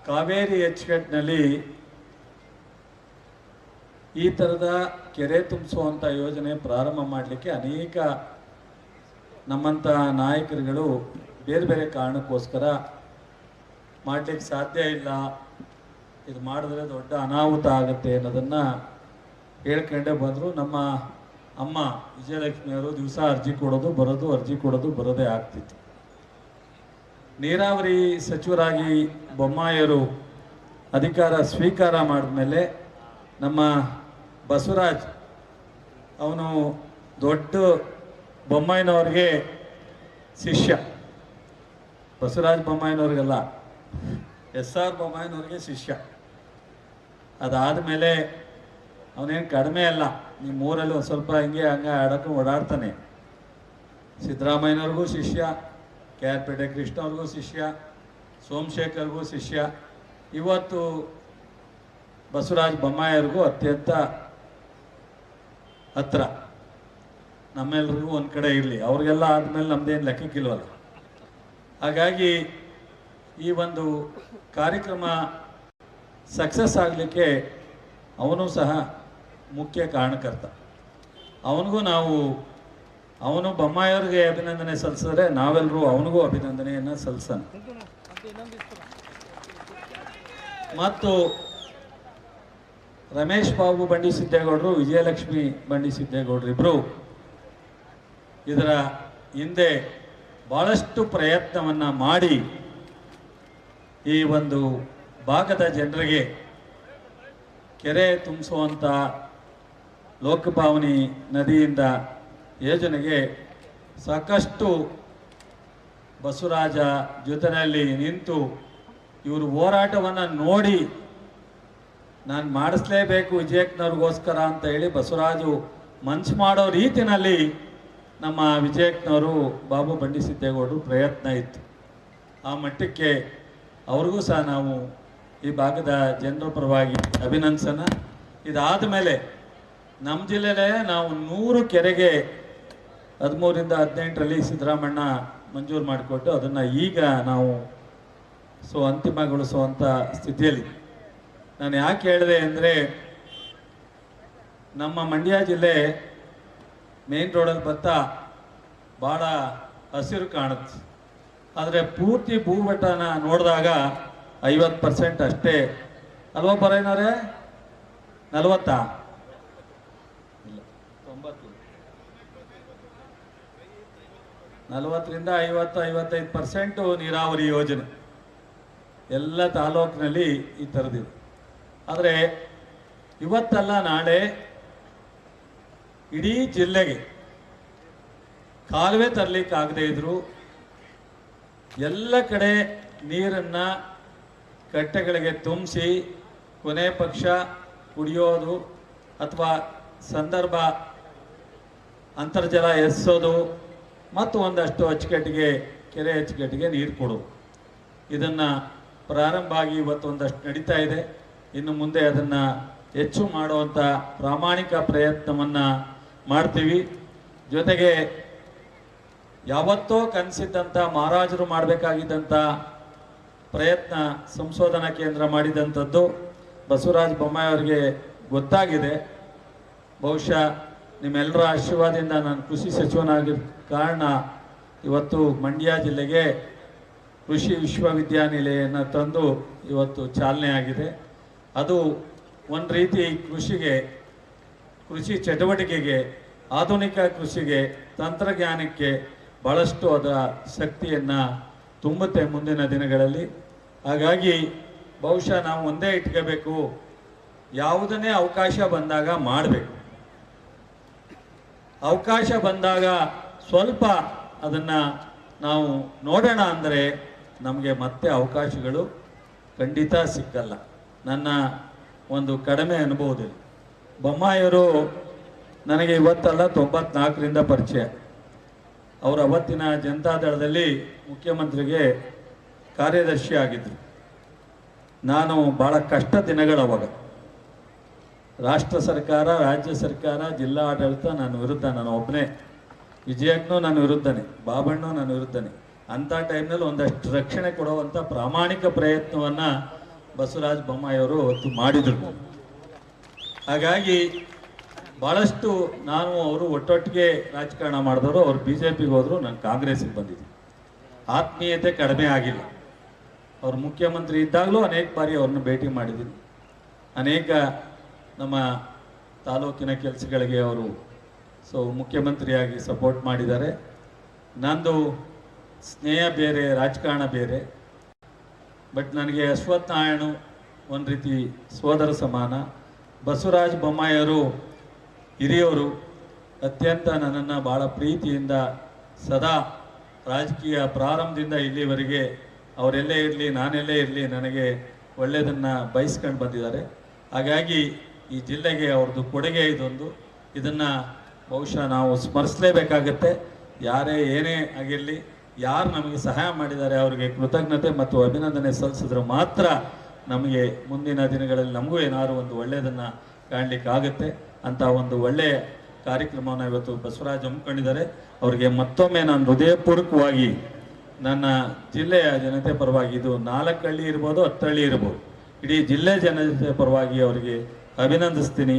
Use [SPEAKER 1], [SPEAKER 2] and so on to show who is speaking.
[SPEAKER 1] ಕಾವೇರಿ ಎಚ್ಚೆಟ್ಟಿನಲ್ಲಿ ಈ ಥರದ ಕೆರೆ ತುಂಬಿಸುವಂಥ ಯೋಜನೆ ಪ್ರಾರಂಭ ಮಾಡಲಿಕ್ಕೆ ಅನೇಕ ನಮ್ಮಂಥ ನಾಯಕರುಗಳು ಬೇರೆ ಬೇರೆ ಕಾರಣಕ್ಕೋಸ್ಕರ ಮಾಡಲಿಕ್ಕೆ ಸಾಧ್ಯ ಇಲ್ಲ, ಇದು ಮಾಡಿದ್ರೆ ದೊಡ್ಡ ಅನಾಹುತ ಆಗುತ್ತೆ ಅನ್ನೋದನ್ನು ಹೇಳ್ಕೊಂಡೇ ಬಂದರು. ನಮ್ಮ ಅಮ್ಮ ವಿಜಯಲಕ್ಷ್ಮಿಯವರು ದಿವಸ ಅರ್ಜಿ ಕೊಡೋದು ಬರೋದು, ಅರ್ಜಿ ಕೊಡೋದು ಬರೋದೇ ಆಗ್ತಿತ್ತು. ನೀರಾವರಿ ಸಚಿವರಾಗಿ ಬೊಮ್ಮಾಯಿಯವರು ಅಧಿಕಾರ ಸ್ವೀಕಾರ ಮಾಡಿದ್ಮೇಲೆ ನಮ್ಮ ಬಸವರಾಜ್ ಅವನು ದೊಡ್ಡ ಬೊಮ್ಮಾಯಿನವ್ರಿಗೆ ಶಿಷ್ಯ, ಬಸವರಾಜ ಬೊಮ್ಮಾಯಿನವ್ರಿಗೆಲ್ಲ SR ಬೊಮ್ಮಾಯಿನವ್ರಿಗೆ ಶಿಷ್ಯ. ಅದಾದಮೇಲೆ ಅವನೇನು ಕಡಿಮೆ ಅಲ್ಲ, ನಿಮ್ಮೂರಲ್ಲಿ ಒಂದು ಸ್ವಲ್ಪ ಹಿಂಗೆ ಹಂಗೆ ಆಡೋಕೆ ಓಡಾಡ್ತಾನೆ. ಸಿದ್ದರಾಮಯ್ಯನವ್ರಿಗೂ ಶಿಷ್ಯ, KR ಕೃಷ್ಣ ಅವ್ರಿಗೂ ಶಿಷ್ಯ, ಸೋಮಶೇಖರ್ಗೂ ಶಿಷ್ಯ, ಇವತ್ತು ಬಸವರಾಜ ಬೊಮ್ಮಾಯಿಯವ್ರಿಗೂ ಅತ್ಯಂತ ಹತ್ರ. ನಮ್ಮೆಲ್ರಿಗೂ ಒಂದು ಕಡೆ ಇರಲಿ, ಅವ್ರಿಗೆಲ್ಲ ಆದಮೇಲೆ ನಮ್ಮದೇನು ಲೆಕ್ಕಕ್ಕಿಲ್ವಲ್ಲ. ಹಾಗಾಗಿ ಈ ಒಂದು ಕಾರ್ಯಕ್ರಮ ಸಕ್ಸಸ್ ಆಗಲಿಕ್ಕೆ ಅವನು ಸಹ ಮುಖ್ಯ ಕಾರಣಕರ್ತ. ಅವನು ಬೊಮ್ಮಾಯಿಯವ್ರಿಗೆ ಅಭಿನಂದನೆ ಸಲ್ಲಿಸಿದ್ರೆ ನಾವೆಲ್ಲರೂ ಅವನಿಗೂ ಅಭಿನಂದನೆಯನ್ನು ಸಲ್ಲಿಸೋಣ. ಮತ್ತು ರಮೇಶ್ ಬಾಬು ಬಂಡಿ ಸಿದ್ದೇಗೌಡರು, ವಿಜಯಲಕ್ಷ್ಮಿ ಬಂಡಿ ಸಿದ್ದೇಗೌಡರು ಇಬ್ಬರು ಇದರ ಹಿಂದೆ ಭಾಳಷ್ಟು ಪ್ರಯತ್ನವನ್ನು ಮಾಡಿ ಈ ಒಂದು ಭಾಗದ ಜನರಿಗೆ ಕೆರೆ ತುಂಬಿಸುವಂಥ ಲೋಕಭಾವನಿ ನದಿಯಿಂದ ಯೋಜನೆಗೆ ಸಾಕಷ್ಟು ಬಸವರಾಜ ಜೊತೆಯಲ್ಲಿ ನಿಂತು ಇವರು ಹೋರಾಟವನ್ನು ನೋಡಿ ನಾನು ಮಾಡಿಸ್ಲೇಬೇಕು ವಿಜಯಕ್ಕನವ್ರಿಗೋಸ್ಕರ ಅಂತ ಹೇಳಿ ಬಸವರಾಜು ಮನ್ಸು ಮಾಡೋ ರೀತಿಯಲ್ಲಿ ನಮ್ಮ ವಿಜಯಕ್ಕನವರು ಬಾಬು ಬಂಡಿ ಸಿದ್ದೇಗೌಡರು ಪ್ರಯತ್ನ ಇತ್ತು. ಆ ಮಟ್ಟಕ್ಕೆ ಅವ್ರಿಗೂ ಸಹ ನಾವು ಈ ಭಾಗದ ಜನರ ಪರವಾಗಿ ಅಭಿನಂದನ. ಇದಾದ ಮೇಲೆ ನಮ್ಮ ಜಿಲ್ಲೆಯಲ್ಲೇ ನಾವು 100 ಕೆರೆಗೆ 13ರಿಂದ 18ರಲ್ಲಿ ಸಿದ್ದರಾಮಣ್ಣ ಮಂಜೂರು ಮಾಡಿಕೊಟ್ಟು ಅದನ್ನು ಈಗ ನಾವು ಅಂತಿಮಗೊಳಿಸುವಂಥ ಸ್ಥಿತಿಯಲ್ಲಿ. ನಾನು ಯಾಕೆ ಹೇಳಿದೆ ಅಂದರೆ, ನಮ್ಮ ಮಂಡ್ಯ ಜಿಲ್ಲೆ ಮೇನ್ ರೋಡಲ್ಲಿ ಭತ್ತ ಭಾಳ ಹಸಿರು ಕಾಣುತ್ತೆ, ಆದರೆ ಪೂರ್ತಿ ಭೂಮಟ್ಟನ ನೋಡಿದಾಗ 50% ಅಷ್ಟೇ ಅಲ್ವಾ ಬರೇನವ್ರೆ? 40 ಇಲ್ಲ 40ರಿಂದ 50-55% ನೀರಾವರಿ ಯೋಜನೆ ಎಲ್ಲ ತಾಲೂಕಿನಲ್ಲಿ ಈ ಥರದಿದೆ. ಆದರೆ ಇವತ್ತಲ್ಲ ನಾಳೆ ಇಡೀ ಜಿಲ್ಲೆಗೆ ಕಾಲುವೆ ತರಲಿಕ್ಕಾಗದೇ ಇದ್ರು ಎಲ್ಲ ಕಡೆ ನೀರನ್ನು ಕಟ್ಟೆಗಳಿಗೆ ತುಂಬಿಸಿ ಕೊನೆ ಪಕ್ಷ ಕುಡಿಯೋದು ಅಥವಾ ಸಂದರ್ಭ ಅಂತರ್ಜಲ ಎಸೋದು ಮತ್ತು ಒಂದಷ್ಟು ಅಚ್ಚುಕಟ್ಟಿಗೆ ಕೆರೆ ಅಚ್ಚುಕಟ್ಟಿಗೆ ನೀರು ಕೊಡೋದು, ಇದನ್ನು ಪ್ರಾರಂಭ ಆಗಿ ಇವತ್ತು ಒಂದಷ್ಟು ನಡೀತಾ ಇದೆ. ಇನ್ನು ಮುಂದೆ ಅದನ್ನು ಹೆಚ್ಚು ಮಾಡುವಂಥ ಪ್ರಾಮಾಣಿಕ ಪ್ರಯತ್ನವನ್ನು ಮಾಡ್ತೀವಿ. ಜೊತೆಗೆ ಯಾವತ್ತೋ ಕನಸಿದ್ದಂಥ ಮಹಾರಾಜರು ಮಾಡಬೇಕಾಗಿದ್ದಂಥ ಪ್ರಯತ್ನ ಸಂಶೋಧನಾ ಕೇಂದ್ರ ಮಾಡಿದಂಥದ್ದು ಬಸವರಾಜ ಬೊಮ್ಮಾಯಿಯವರಿಗೆ ಗೊತ್ತಾಗಿದೆ. ಬಹುಶಃ ನಿಮ್ಮೆಲ್ಲರ ಆಶೀರ್ವಾದದಿಂದ ನಾನು ಕೃಷಿ ಸಚಿವನಾಗಿದ್ದ ಕಾರಣ ಇವತ್ತು ಮಂಡ್ಯ ಜಿಲ್ಲೆಗೆ ಕೃಷಿ ವಿಶ್ವವಿದ್ಯಾನಿಲಯವನ್ನು ತಂದು ಇವತ್ತು ಚಾಲನೆ ಆಗಿದೆ. ಅದು ಒಂದು ರೀತಿ ಕೃಷಿ ಚಟುವಟಿಕೆಗೆ, ಆಧುನಿಕ ಕೃಷಿಗೆ, ತಂತ್ರಜ್ಞಾನಕ್ಕೆ ಭಾಳಷ್ಟು ಅದರ ಶಕ್ತಿಯನ್ನು ತುಂಬುತ್ತೆ ಮುಂದಿನ ದಿನಗಳಲ್ಲಿ. ಹಾಗಾಗಿ ಬಹುಶಃ ನಾವು ಒಂದೇ ಇಟ್ಕೋಬೇಕು, ಯಾವುದನ್ನೇ ಅವಕಾಶ ಬಂದಾಗ ಮಾಡಬೇಕು. ಅವಕಾಶ ಬಂದಾಗ ಸ್ವಲ್ಪ ಅದನ್ನು ನಾವು ನೋಡೋಣ ಅಂದರೆ ನಮಗೆ ಮತ್ತೆ ಅವಕಾಶಗಳು ಖಂಡಿತ ಸಿಕ್ಕಲ್ಲ. ನನ್ನ ಒಂದು ಕಡಿಮೆ ಅನುಭವದಲ್ಲಿ ಬೊಮ್ಮಾಯಿಯವರು ನನಗೆ ಇವತ್ತಲ್ಲ 94ರಿಂದ ಪರಿಚಯ. ಅವರು ಅವತ್ತಿನ ಜನತಾದಳದಲ್ಲಿ ಮುಖ್ಯಮಂತ್ರಿಗೆ ಕಾರ್ಯದರ್ಶಿ ಆಗಿದ್ದರು. ನಾನು ಭಾಳ ಕಷ್ಟ ದಿನಗಳವಾಗ ರಾಷ್ಟ್ರ ಸರ್ಕಾರ, ರಾಜ್ಯ ಸರ್ಕಾರ, ಜಿಲ್ಲಾ ಆಡಳಿತ ನನ್ನ ವಿರುದ್ಧ, ನಾನು ಒಬ್ಬನೇ, ವಿಜಯಕ್ಕನೂ ನನ್ನ ವಿರುದ್ಧನೇ, ಬಾಬಣ್ಣು ನನ್ನ ವಿರುದ್ಧನೇ. ಅಂಥ ಟೈಮ್ನಲ್ಲಿ ಒಂದಷ್ಟು ರಕ್ಷಣೆ ಕೊಡುವಂಥ ಪ್ರಾಮಾಣಿಕ ಪ್ರಯತ್ನವನ್ನು ಬಸವರಾಜ ಬೊಮ್ಮಾಯಿಯವರು ಅವತ್ತು ಮಾಡಿದರು. ಹಾಗಾಗಿ ಭಾಳಷ್ಟು ನಾನು ಅವರು ಒಟ್ಟೊಟ್ಟಿಗೆ ರಾಜಕಾರಣ ಮಾಡಿದವರು. ಅವರು BJPಗೆ ಹೋದರು, ನಾನು ಕಾಂಗ್ರೆಸ್ಸಿಗೆ ಬಂದಿದ್ದೆ. ಆತ್ಮೀಯತೆ ಕಡಿಮೆ ಆಗಿಲ್ಲ. ಅವರು ಮುಖ್ಯಮಂತ್ರಿ ಇದ್ದಾಗಲೂ ಅನೇಕ ಬಾರಿ ಅವ್ರನ್ನ ಭೇಟಿ ಮಾಡಿದ್ದೀನಿ. ಅನೇಕ ನಮ್ಮ ತಾಲೂಕಿನ ಕೆಲಸಗಳಿಗೆ ಅವರು ಮುಖ್ಯಮಂತ್ರಿಯಾಗಿ ಸಪೋರ್ಟ್ ಮಾಡಿದ್ದಾರೆ. ನಂದು ಸ್ನೇಹ ಬೇರೆ, ರಾಜಕಾರಣ ಬೇರೆ. ಬಟ್ ನನಗೆ ಅಶ್ವಥ್ ನಾರಾಯಣ ಒಂದು ರೀತಿ ಸೋದರ ಸಮಾನ. ಬಸವರಾಜ ಬೊಮ್ಮಾಯಿಯವರು ಹಿರಿಯವರು, ಅತ್ಯಂತ ನನ್ನನ್ನು ಭಾಳ ಪ್ರೀತಿಯಿಂದ ಸದಾ ರಾಜಕೀಯ ಪ್ರಾರಂಭದಿಂದ ಇಲ್ಲಿವರೆಗೆ ಅವರೆಲ್ಲೇ ಇರಲಿ, ನಾನೆಲ್ಲೇ ಇರಲಿ, ನನಗೆ ಒಳ್ಳೆಯದನ್ನು ಬಯಸ್ಕೊಂಡು ಬಂದಿದ್ದಾರೆ. ಹಾಗಾಗಿ ಈ ಜಿಲ್ಲೆಗೆ ಅವ್ರದ್ದು ಕೊಡುಗೆ ಇದೊಂದು. ಇದನ್ನು ಬಹುಶಃ ನಾವು ಸ್ಮರಿಸಲೇಬೇಕಾಗತ್ತೆ. ಯಾರೇ ಏನೇ ಆಗಿರಲಿ, ಯಾರು ನಮಗೆ ಸಹಾಯ ಮಾಡಿದ್ದಾರೆ ಅವರಿಗೆ ಕೃತಜ್ಞತೆ ಮತ್ತು ಅಭಿನಂದನೆ ಸಲ್ಲಿಸಿದ್ರೆ ಮಾತ್ರ ನಮಗೆ ಮುಂದಿನ ದಿನಗಳಲ್ಲಿ ನಮಗೂ ಏನಾದರೂ ಒಂದು ಒಳ್ಳೆಯದನ್ನು ಕಾಣಲಿಕ್ಕಾಗುತ್ತೆ. ಅಂತ ಒಂದು ಒಳ್ಳೆಯ ಕಾರ್ಯಕ್ರಮವನ್ನು ಇವತ್ತು ಬಸವರಾಜ್ ಹಮ್ಮಿಕೊಂಡಿದ್ದಾರೆ. ಅವರಿಗೆ ಮತ್ತೊಮ್ಮೆ ನಾನು ಹೃದಯಪೂರ್ವಕವಾಗಿ ನನ್ನ ಜಿಲ್ಲೆಯ ಜನತೆ ಪರವಾಗಿ, ಇದು 4 ಹಳ್ಳಿ ಇರ್ಬೋದು, 10 ಹಳ್ಳಿ ಇರ್ಬೋದು, ಇಡೀ ಜಿಲ್ಲೆ ಜನತೆ ಪರವಾಗಿ ಅವರಿಗೆ ಅಭಿನಂದಿಸ್ತೀನಿ.